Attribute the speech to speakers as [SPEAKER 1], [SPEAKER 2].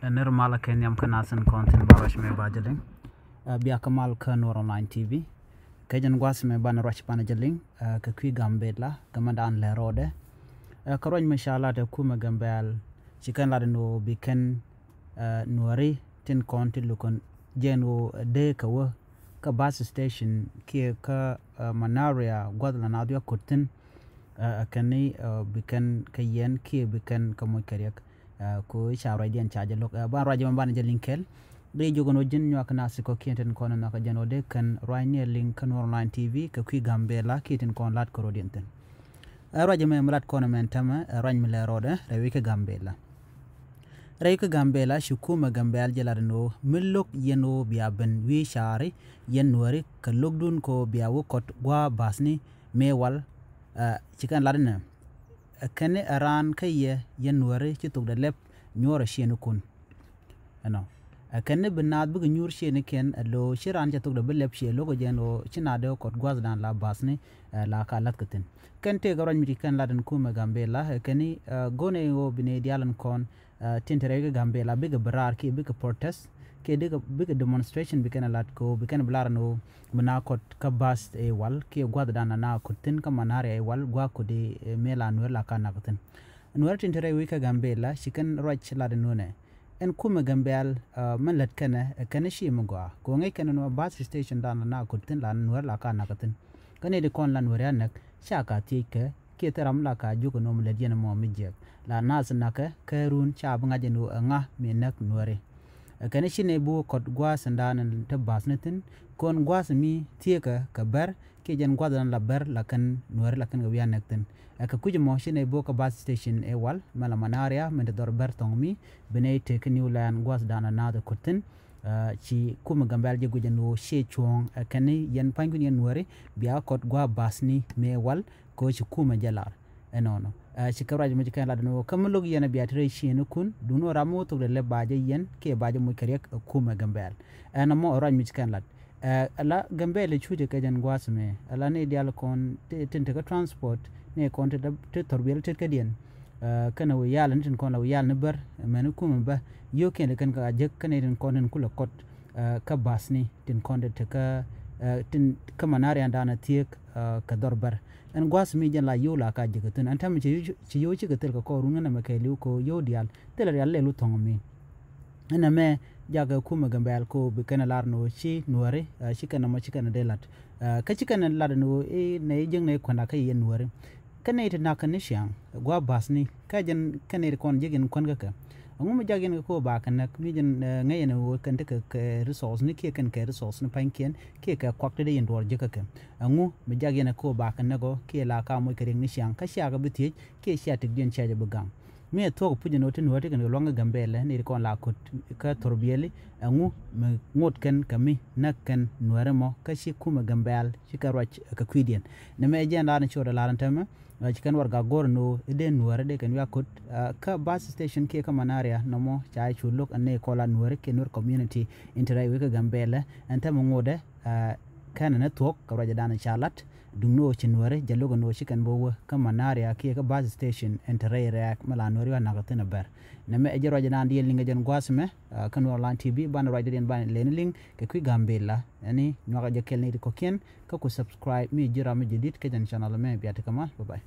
[SPEAKER 1] Nirmala Kenyam Kanasan content Barash me bajaling. Biakamal Kanor online TV. Kajan was me ban rush panajaling. Kakui gambela. Gamadan le rode. Karoin Mishala de Kuma Gambel. Chicken ladino biken nuari tin conti lukon jeno de kawa ka bus station kia ka manaria gwadla nadia kutin kani biken kayen kia biken kamoy kariak ko shawra dian chaje lok ban raje ban je linkel de jogono jin nyak nasiko kienten kono naka jano de kan raine link kan online TV ka kui gambela kieten kon lat korodinten raje me mlat kono men tama rañ mi le rode rewi ka gambela Reika Gambela shukuma Gambel jelarno millok yeno biaben wi shari yen nuari ka logdun ko biawo kot gwa basni mewal chikan ladna kane aran kaye yen nuari chituk da lep nyora shenu kun ano kane benad bu nyur shenu ken lo shiran chituk da belep she logo jeno chinade kot gwaz dan la basni la ka latkatin kente garon mi kan ladan kuma Gambela kani gone yo bine dialan kon tinterega Gambela big barar ki big protest ke big demonstration biken alat ko biken blarno mena kot kabas e wal ke gwad dana na kutin ka manare e wal gwa ko de mela no la kana kutin no tintere wi ka Gambela shikan roch la de none en kuma Gambel man lat kana shi mugwa ko ngai kana no bus station dana na kutin la no la kana kutin kane de kon la no ranak shaka tike ke taram la ka jugo no mle diena mo mijek la nas naka karun cha banga jenu nga menak nuare kane shine bu kot gwa sandan te basnetin kon gwa mi tieka ka bar ke jen gwa dan la bar la kan nuare la kan gawian nekten ka kuji mo shine bu ka bus station e wal mala manaria men dor bar tongmi bene te kniu lan gwa dana na de kutin ci kuma Gambel je gujenu she chuong kane yen pangun yen nuare biya kot gwa basni me wal ko ci kuma jalar enono ci kawraje mo kan ladno kamlog yena biatre shinu kun duno ramo to le baje yen ke baje mo kariek kuma Gambel mo raj mi kan lad ala Gambel chuje ka jan gwasme ala ne dial kon tente ka transport ne kon te torbel te kadien kana wi yalla tin kon la wi yalla ne bar men kuma ba yo ken kan ka je kan den kon kula kot ka basni tin kon te ka tin kamanari andana tiek ka dorbar en gwas mi jan la yola ka jigatun antam ci yo ci gatel ko runa na makeli ko yo dial tel real le lu tongomi ena me jaga kuma Gambel ko be kana larno ci nuare ci kana ma ci kana delat ka ci kana ladno e ne jeng ne kona ka yen nuare kana ita na kana shiang gwa basni ka jan kana kon jegen kon ga ngum jagen ko ba kan nak mi jen ngayena wo kan te ka resource ni ke kan ka resource ni panken ke ka kwakte de yendor je ka ngu mi jagen ko ba kan nago ke la ka mo kering ni siang ka sha ga biti ke sha te den cha je bugang mi to ko pujino tin wote kan longa Gambele ni ko la ko ka torbieli ngu ngot kan kami nakkan nuaremo ka shi kuma Gambel shi ka roch ka kwidien ne me jen la ni choda la tama chikan warga gorno ide nuare de kan yakut ka bus station ke ka manaria nomo chai chulok ane kola nuare ke nur community interai we ka Gambele anta mo ngode kana na tok ka raja dana chalat dungno chinware jalogo no chikan bo ka manaria ke ka bus station interai rak mala nuare wa nagatena ber na me ejero raja dan di linga jan gwasme kan online TV ban raja den ban leneling ke ku Gambela ani nwaga jekel ni ko ken ka ku subscribe mi jira mi jidit ke jan channel me biata kama bye bye